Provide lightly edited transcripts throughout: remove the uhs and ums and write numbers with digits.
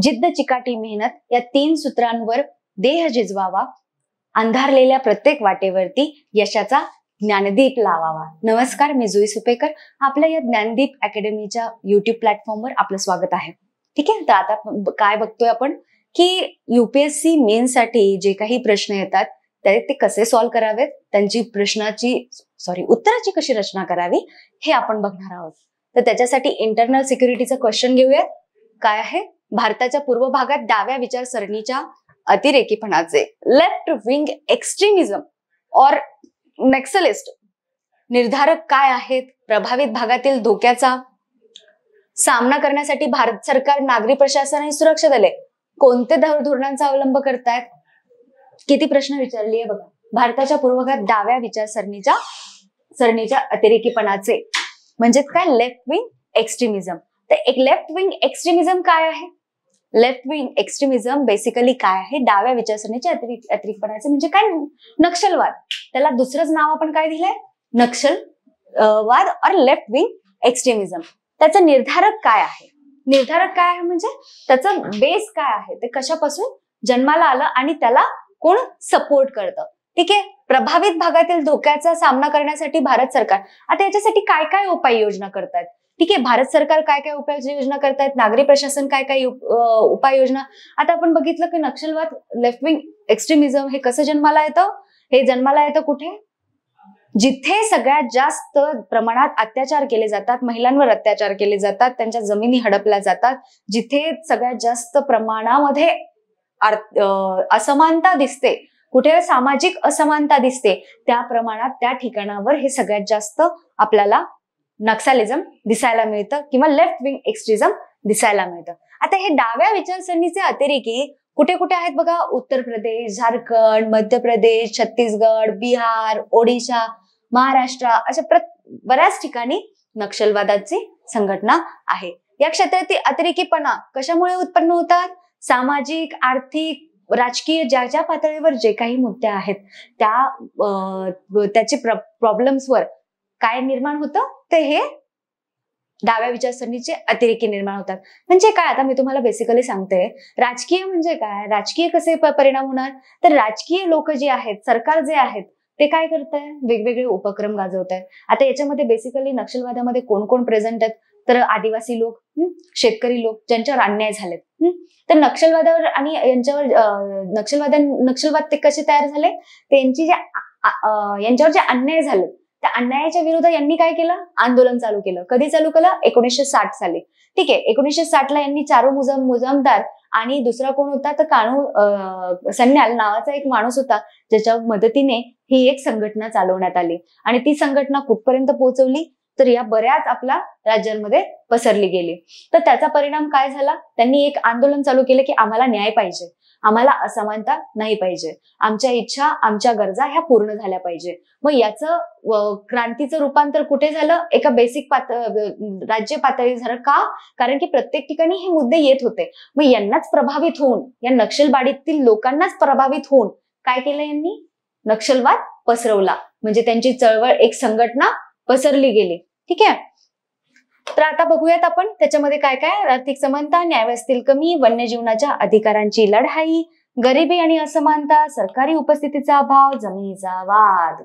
जिद्द चिकाटी मेहनत या 3 सूत्रांवर देह झिजवावा, अंधारलेल्या प्रत्येक वाटेवरती यशाचा ज्ञानदीप लावावा. नमस्कार, मी जुई सुपेकर. आपल्या या ज्ञानदीप अकॅडमीच्या युट्यूब प्लॅटफॉर्मवर आपलं स्वागत आहे. ठीक आहे. तर आता काय बघतोय आपण की युपीएससी मेन्स साठी जे काही प्रश्न येतात ते कसे सॉल्व्ह करावेत, त्यांची उत्तराची कशी रचना करावी हे आपण बघणार आहोत. तर त्याच्यासाठी इंटरनल सिक्युरिटीचा क्वेश्चन घेऊया. काय आहे? भारताच्या पूर्व भागात डाव्या विचारसरणीच्या अतिरेकीपणाचे लेफ्ट विंग एक्स्ट्रीमिझम और नक्सलिस्ट निर्धारक काय आहेत? प्रभावित भागातील धोक्याचा सामना करण्यासाठी भारत सरकार, नागरी प्रशासन आणि सुरक्षा दले कोणते धोरणांचा अवलंब करतायत? किती प्रश्न विचारले बघा. भारताच्या पूर्व भागात डाव्या विचारसरणीच्या अतिरेकीपणाचे म्हणजे काय? Left wing extremism. तर एक लेफ्ट विंग एक्स्ट्रीमिझम काय आहे? लेफ्ट विंग एक्स्ट्रीमिझम बेसिकली काय आहे? डाव्या विचारसरणीचे अतिरेकीपणाचे म्हणजे काय? नक्षलवाद. त्याला दुसरंच नाव आपण काय दिलंय? नक्षलवाद और लेफ्ट विंग एक्स्ट्रीमिझम. त्याचं निर्धारक काय आहे? निर्धारक काय आहे म्हणजे त्याचं बेस काय आहे? ते कशापासून जन्माला आलं आणि त्याला कोण सपोर्ट करतं? ठीक आहे. प्रभावित भागातील धोक्याचा सामना करण्यासाठी भारत सरकार आता याच्यासाठी काय काय उपाययोजना करतात? ठीक आहे. भारत सरकार काय काय उपाययोजना करतायत, नागरी प्रशासन काय काय उपाययोजना. आता आपण बघितलं की नक्षलवाद, लेफ्ट विंग एक्स्ट्रीमिझम हे कसं जन्माला येतं? हे जन्माला येतं कुठे? जिथे सगळ्यात जास्त प्रमाणात अत्याचार केले जातात, महिलांवर अत्याचार केले जातात, त्यांच्या जमिनी हडपल्या जातात, जिथे सगळ्यात जास्त प्रमाणामध्ये असमानता दिसते, कुठे सामाजिक असमानता दिसते, त्या प्रमाणात त्या ठिकाणावर हे सगळ्यात जास्त आपल्याला नक्सलिझम दिसायला मिळतं किंवा लेफ्ट विंग एक्स्ट्रीमिझम दिसायला मिळतं. आता हे डाव्या विचारसरणीचे अतिरेकी कुठे कुठे आहेत बघा? उत्तर प्रदेश, झारखंड, मध्य प्रदेश, छत्तीसगड, बिहार, ओडिशा, महाराष्ट्र अशा बऱ्याच ठिकाणी नक्षलवादाची संघटना आहे. या क्षेत्रातील अतिरेकीपणा कशामुळे उत्पन्न होतात? सामाजिक, आर्थिक, राजकीय ज्या पातळीवर जे काही मुद्दे आहेत त्याचे प्रॉब्लेम्सवर काय निर्माण होतं? ते हे डाव्या विचारसरणीचे अतिरेकी निर्माण होतात. म्हणजे काय? आता मी तुम्हाला बेसिकली सांगते, राजकीय म्हणजे काय, राजकीय कसे परिणाम होणार? तर राजकीय लोक जे आहेत, सरकार जे आहेत, ते काय करताय? वेगवेगळे उपक्रम गाजवत आहेत. आता याच्यामध्ये बेसिकली नक्षलवादामध्ये कोण कोण प्रेझेंट आहेत? तर आदिवासी लोक, शेतकरी लोक, ज्यांच्यावर अन्याय झालेत. तर नक्षलवादावर आणि यांच्यावर नक्षलवाद ते कसे तयार झाले? यांच्यावर जे अन्याय झाले त्या अन्यायाच्या विरोधात यांनी काय केलं? आंदोलन चालू केलं. कधी चालू केलं? 1960 साली. ठीक आहे. 1960 ला यांनी चारू मुजमदार आणि दुसरा कोण होता? तर कानू सन्याल नावाचा एक माणूस होता, ज्याच्या मदतीने ही एक संघटना चालवण्यात आली आणि ती संघटना कुठपर्यंत पोहोचवली? तर या बऱ्याच आपल्या राज्यांमध्ये पसरली गेली. तर त्याचा परिणाम काय झाला? त्यांनी एक आंदोलन चालू केलं की आम्हाला न्याय पाहिजे, आम्हाला असमानता नाही पाहिजे, आमच्या इच्छा, आमच्या गरजा ह्या पूर्ण झाल्या पाहिजे. मग याचं क्रांतीचं रूपांतर कुठे झालं? एका बेसिक राज्य पातळी झालं. का? कारण की प्रत्येक ठिकाणी हे मुद्दे येत होते. मग यांनाच प्रभावित होऊन, या नक्षलवाडीतील लोकांनाच प्रभावित होऊन काय केलं यांनी? नक्षलवाद पसरवला. म्हणजे त्यांची चळवळ, एक संघटना पसरली गेली. ठीक आहे. तर आता बघूयात आपण त्याच्यामध्ये काय काय. आर्थिक समानता, न्यायव्यवस्थेतील कमी, वन्यजीवनाच्या अधिकारांची लढाई, गरिबी आणि असमानता, सरकारी उपस्थितीचा अभाव, जमिनीचा वाद.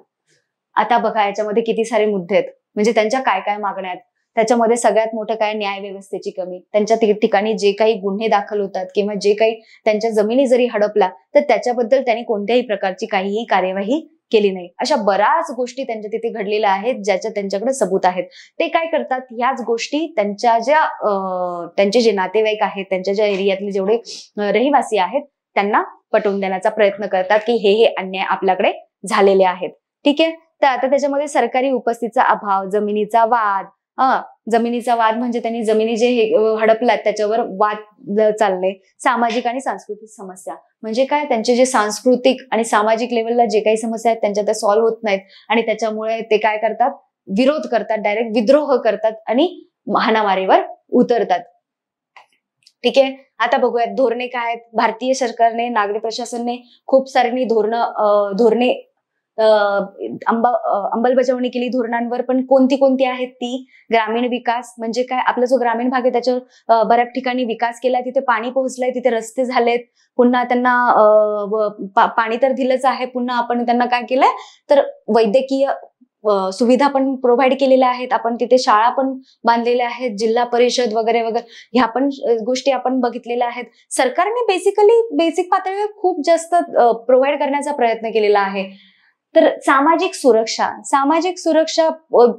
आता बघा याच्यामध्ये किती सारे मुद्दे आहेत, म्हणजे त्यांच्या काय काय मागण्या आहेत. त्याच्यामध्ये सगळ्यात मोठं काय? न्याय व्यवस्थेची कमी. त्यांच्या ठिकाणी जे काही गुन्हे दाखल होतात किंवा जे काही त्यांच्या जमिनी जरी हडपल्या तर त्याच्याबद्दल त्यांनी कोणत्याही प्रकारची काहीही कार्यवाही केली नाही. अशा बऱ्याच गोष्टी त्यांच्या तिथे घडलेल्या आहेत, ज्याच्या त्यांच्याकडे सबूत आहेत. ते काय करतात? ह्याच गोष्टी त्यांचे जे नातेवाईक आहेत, त्यांच्या ज्या एरियातले जेवढे रहिवासी आहेत त्यांना पटवून देण्याचा प्रयत्न करतात की हे अन्याय आपल्याकडे झालेले आहेत. ठीक आहे. तर आता त्याच्यामध्ये सरकारी उपस्थितीचा अभाव, जमिनीचा वाद. जमिनीचा वाद म्हणजे त्यांनी जमिनी जे हडपल्यात त्याच्यावर वाद चालले. सामाजिक आणि सांस्कृतिक समस्या म्हणजे काय? त्यांचे जे सांस्कृतिक आणि सामाजिक लेवलला जे काही समस्या आहेत त्यांच्या त्या सॉल्व्ह होत नाहीत आणि त्याच्यामुळे ते काय करतात? विरोध करतात, डायरेक्ट विद्रोह करतात आणि हाणामारीवर उतरतात. ठीक आहे. आता बघूयात धोरणे काय आहेत. भारतीय सरकारने, नागरी प्रशासनने खूप सारी धोरणे अंमलबजावणी केली धोरणांवर, पण कोणती कोणती आहेत ती? ग्रामीण विकास म्हणजे काय, आपला जो ग्रामीण भाग आहे त्याच्यावर बऱ्याच ठिकाणी विकास केलाय, तिथे पाणी पोहोचलंय, तिथे रस्ते झालेत, पुन्हा त्यांना पाणी तर दिलंच आहे, पुन्हा आपण त्यांना काय केलंय तर वैद्यकीय सुविधा पण प्रोव्हाइड केलेल्या आहेत, आपण तिथे शाळा पण बांधलेल्या आहेत, जिल्हा परिषद वगैरे वगैरे, ह्या पण गोष्टी आपण बघितलेल्या आहेत. सरकारने बेसिकली बेसिक पातळीवर खूप जास्त प्रोव्हाइड करण्याचा प्रयत्न केलेला आहे. तर सामाजिक सुरक्षा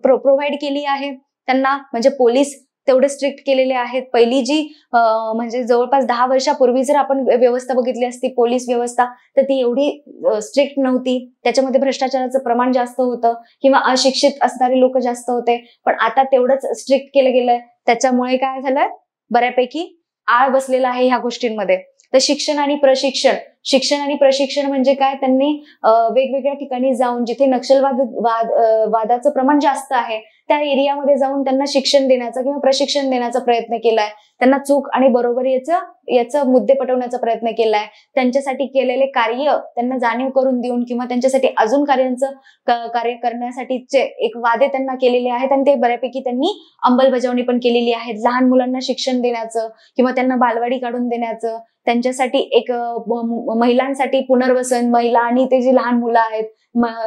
प्रोव्हाइड केली आहे त्यांना, म्हणजे पोलीस तेवढे स्ट्रिक्ट केलेले आहेत. पहिली जी म्हणजे जवळपास 10 वर्षापूर्वी जर आपण व्यवस्था बघितली असती, पोलीस व्यवस्था, तर ती एवढी स्ट्रिक्ट नव्हती. त्याच्यामध्ये भ्रष्टाचाराचं प्रमाण जास्त होतं किंवा अशिक्षित असणारे लोक जास्त होते. पण आता तेवढंच स्ट्रिक्ट केलं गेलंय, त्याच्यामुळे काय झालंय, बऱ्यापैकी आळ बसलेला आहे ह्या गोष्टींमध्ये. तर शिक्षण आणि प्रशिक्षण म्हणजे काय, त्यांनी वेगवेगळ्या ठिकाणी जाऊन जिथे वादाचं प्रमाण जास्त आहे त्या एरियामध्ये जाऊन त्यांना शिक्षण देण्याचा किंवा प्रशिक्षण देण्याचा प्रयत्न केलाय. त्यांना चूक आणि बरोबर याचं मुद्दे पटवण्याचा प्रयत्न केलाय. त्यांच्यासाठी केलेले कार्य त्यांना जाणीव करून देऊन किंवा त्यांच्यासाठी अजून कार्य करण्यासाठीचे एक वादे त्यांना केलेले आहेत आणि ते बऱ्यापैकी त्यांनी अंमलबजावणी पण केलेली आहे. लहान मुलांना शिक्षण देण्याचं किंवा त्यांना बालवाडी काढून देण्याचं, त्यांच्यासाठी एक महिलांसाठी पुनर्वसन, महिला आणि ते जी लहान मुलं आहेत,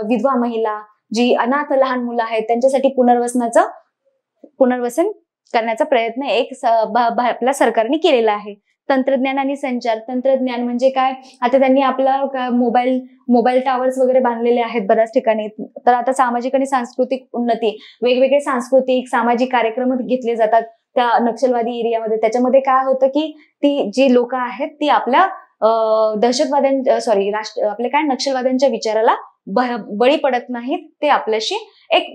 विधवा महिला, जी अनाथ लहान मुलं आहेत, त्यांच्यासाठी पुनर्वसन करण्याचा प्रयत्न आपल्या सरकारने केलेला आहे. तंत्रज्ञान आणि तंत्रज्ञान म्हणजे काय, आता त्यांनी आपला मोबाईल टावर्स वगैरे बांधलेले आहेत बऱ्याच ठिकाणी. तर आता सामाजिक आणि सांस्कृतिक उन्नती, वेगवेगळे सांस्कृतिक सामाजिक कार्यक्रम घेतले जातात त्या नक्षलवादी एरियामध्ये. त्याच्यामध्ये काय होतं की ती जी लोक आहेत ती आपल्या नक्षलवाद्यांच्या विचाराला बळी पडत नाहीत. ते आपल्याशी एक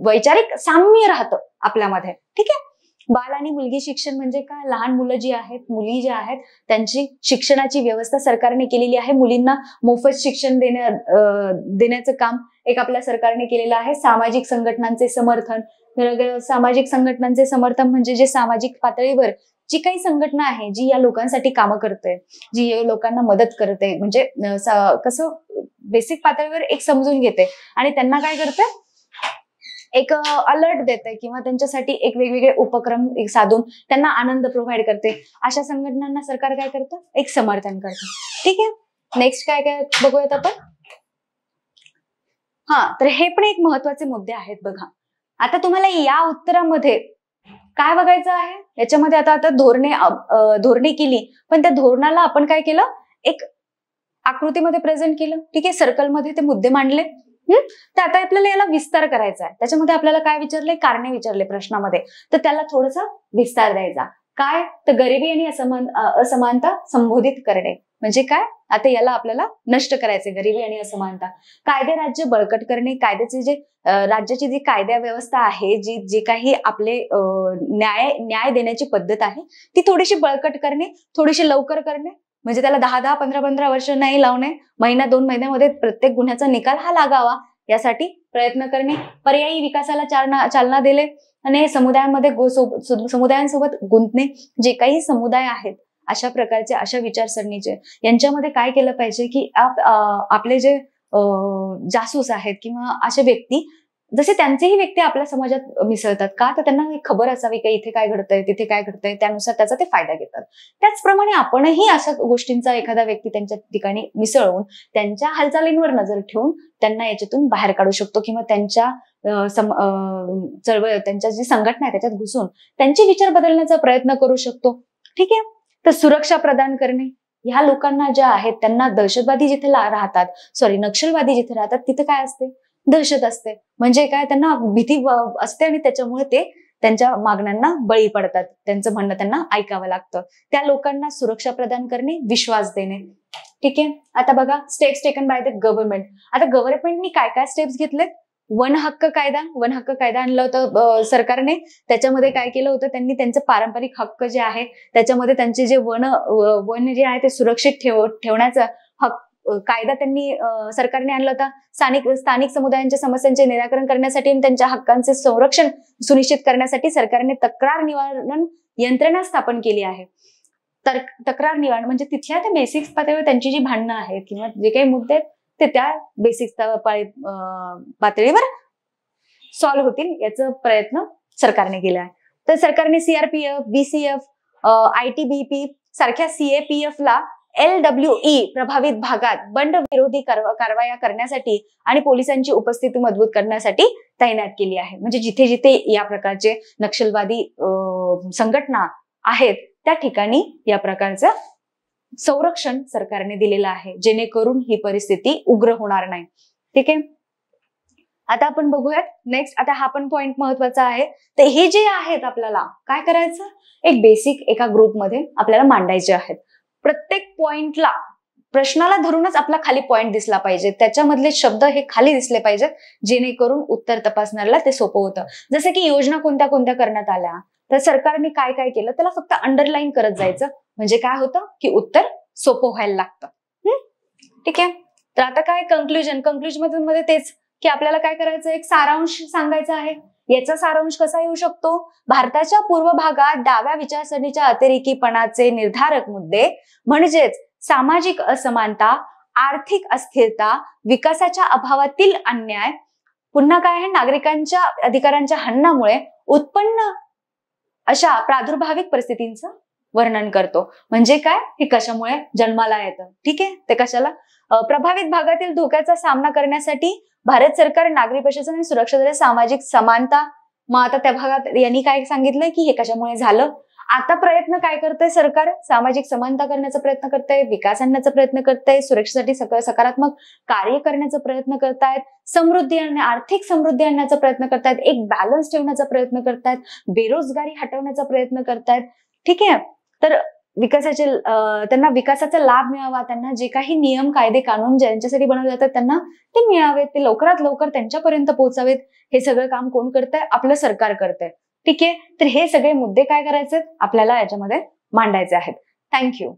वैचारिक साम्य राहतं आपल्यामध्ये. ठीक आहे. बाल आणि मुलगी शिक्षण म्हणजे काय, लहान मुलं जी आहेत, मुली ज्या आहेत, त्यांची शिक्षणाची व्यवस्था सरकारने केलेली आहे. मुलींना मोफत शिक्षण देण्याचं काम एक आपल्या सरकारने केलेलं आहे. सामाजिक संघटनांचे समर्थन म्हणजे जे सामाजिक पातळीवर जी काही संघटना आहे, जी या लोकांसाठी कामं करते, जी या लोकांना मदत करते, म्हणजे कसं बेसिक पातळीवर एक समजून घेते आणि त्यांना काय करते, एक अलर्ट देते किंवा त्यांच्यासाठी एक वेगवेगळे उपक्रम साधून त्यांना आनंद प्रोव्हाइड करते. अशा संघटनांना सरकार काय करतं, एक समर्थन करतं. ठीक आहे. नेक्स्ट काय काय बघूयात आपण. तर हे पण एक महत्वाचे मुद्दे आहेत बघा. आता तुम्हाला या उत्तरामध्ये काय बघायचं आहे, याच्यामध्ये आता धोरणे केली, पण त्या धोरणाला आपण काय केलं, एक आकृतीमध्ये प्रेझेंट केलं. ठीक आहे. सर्कलमध्ये ते मुद्दे मांडले. तर आता आपल्याला याला विस्तार करायचा आहे. त्याच्यामध्ये आपल्याला काय विचारले, कारणे विचारले प्रश्नामध्ये, तर त्याला थोडासा विस्तार द्यायचा. काय, तर गरिबी आणि असमानता संबोधित करणे म्हणजे काय, आता याला आपल्याला नष्ट करायचे, गरिबी आणि असमानता. कायदे राज्य बळकट करणे, राज्याची जी कायदा व्यवस्था आहे, जी काही आपले न्याय देण्याची पद्धत आहे, ती थोडीशी बळकट करणे, थोडीशी लवकर करणे. म्हणजे त्याला 10-10, 15-15 वर्ष नाही लावणे, 1-2 महिन्यामध्ये प्रत्येक गुन्ह्याचा निकाल हा लागावा, यासाठी प्रयत्न करणे. पर्यायी विकासाला चालना दिले आणि समुदायांसोबत गुंतणे. जे काही समुदाय आहेत अशा प्रकारचे, अशा विचारसरणीचे, यांच्यामध्ये काय केलं पाहिजे की आपले जे जासूस आहेत किंवा अशा व्यक्ती, जसे त्यांचेही व्यक्ती आपल्या समाजात मिसळतात का, तर त्यांना खबर असावी की इथे काय घडतंय, तिथे काय घडतंय, त्यानुसार त्याचा ते फायदा घेतात. त्याचप्रमाणे आपणही अशा गोष्टींचा एखादा व्यक्ती त्यांच्या ठिकाणी मिसळून त्यांच्या हालचालींवर नजर ठेवून त्यांना याच्यातून बाहेर काढू शकतो किंवा त्यांच्या चळवळ, त्यांच्या जी संघटना आहे त्याच्यात घुसून त्यांचे विचार बदलण्याचा प्रयत्न करू शकतो. ठीक आहे. तर सुरक्षा प्रदान करणे, ह्या लोकांना ज्या आहेत त्यांना नक्षलवादी जिथे राहतात तिथे काय असते, दहशत असते. म्हणजे काय, त्यांना भीती असते आणि त्याच्यामुळे ते त्यांच्या मागण्यांना बळी पडतात, त्यांचं म्हणणं त्यांना ऐकावं लागतं. त्या लोकांना सुरक्षा प्रदान करणे, विश्वास देणे. ठीक आहे. आता बघा, steps taken by the government. आता गव्हर्नमेंटनी काय काय स्टेप्स घेतलेत. वन हक्क कायदा आणला होता सरकारने. त्याच्यामध्ये काय केलं होतं, त्यांनी त्यांचे पारंपरिक हक्क जे आहे त्याच्यामध्ये त्यांचे जे वन जे आहे ते सुरक्षित ठेवण्याचा कायदा त्यांनी सरकारने आणला होता. स्थानिक समुदायांच्या समस्यांचे निराकरण करण्यासाठी आणि त्यांच्या हक्कांचे संरक्षण सुनिश्चित करण्यासाठी सरकारने तक्रार निवारण यंत्रणा स्थापन केली आहे. तक्रार निवारण म्हणजे तिथल्या त्या बेसिक्स पातळीवर त्यांची जी भांडणं आहेत किंवा जे काही मुद्दे आहेत ते त्या बेसिक पातळीवर सॉल्व्ह होतील याचा प्रयत्न सरकारने केला आहे. तर सरकारने सीआरपीएफ, बीसीएफ, ITBP सारख्या CAPF ला LWE प्रभावित भागात बंड विरोधी कारवाया करण्यासाठी आणि पोलिसांची उपस्थिती मजबूत करण्यासाठी तैनात केली आहे. म्हणजे जिथे जिथे या प्रकारचे नक्षलवादी संघटना आहेत त्या ठिकाणी या प्रकारचं संरक्षण सरकारने दिलेलं आहे, जेणेकरून ही परिस्थिती उग्र होणार नाही. ठीक आहे. आता आपण बघूयात नेक्स्ट. आता हा पण पॉइंट महत्वाचा आहे. तर हे जे आहेत आपल्याला काय करायचं, एक बेसिक एका ग्रुपमध्ये आपल्याला मांडायचे आहेत. प्रत्येक पॉइंटला प्रश्नाला धरूनच आपला खाली पॉइंट दिसला पाहिजे, त्याच्यामधले शब्द हे खाली दिसले पाहिजेत, जेणेकरून उत्तर तपासणाऱ्याला ते सोपं होतं. जसं की योजना कोणत्या कोणत्या करण्यात आल्या, तर सरकारने काय काय केलं त्याला फक्त अंडरलाईन करत जायचं, म्हणजे काय होतं की उत्तर सोपं व्हायला लागतं. ठीक आहे. तर आता काय कंक्लुजन मध्ये तेच की आपल्याला काय करायचं, एक सारांश सांगायचा आहे. याचा सारांश कसा येऊ शकतो, भारताच्या पूर्व भागात डाव्या विचारसरणीच्या अतिरेकीपणाचे निर्धारक मुद्दे म्हणजेच सामाजिक असमानता, आर्थिक अस्थिरता, विकासाच्या अभावातील अन्याय, पुन्हा काय आहे, नागरिकांच्या अधिकारांच्या हननामुळे उत्पन्न अशा प्रादुर्भाविक परिस्थितींचं वर्णन करतो. म्हणजे काय, हे कशामुळे जन्माला येतं. ठीक आहे. ते कशाला, प्रभावित भागातील धोक्याचा सामना करण्यासाठी भारत सरकार, नागरी प्रशासन आणि सुरक्षा दले सामाजिक समानता. मग आता त्या भागात यांनी काय सांगितलंय की हे कशामुळे झालं. आता प्रयत्न काय करतंय सरकार, सामाजिक समानता करण्याचा प्रयत्न करतंय, विकास आणण्याचा प्रयत्न करतंय, सुरक्षेसाठी सकारात्मक कार्य करण्याचा प्रयत्न करतायत, समृद्धी आणि आर्थिक समृद्धी आणण्याचा प्रयत्न करतायत, एक बॅलन्स ठेवण्याचा प्रयत्न करतायत, बेरोजगारी हटवण्याचा प्रयत्न करतायत. ठीक आहे. तर त्यांना विकासाचा लाभ मिळावा, त्यांना जे काही नियम कायदे कानून ज्यांच्यासाठी बनवले जातात त्यांना ते मिळावेत, ते लवकरात लवकर त्यांच्यापर्यंत पोहोचावेत. हे सगळं काम कोण करतंय, आपलं सरकार करतंय. ठीक आहे. तर हे सगळे मुद्दे काय करायचे आपल्याला याच्यामध्ये मांडायचे आहेत. थँक्यू.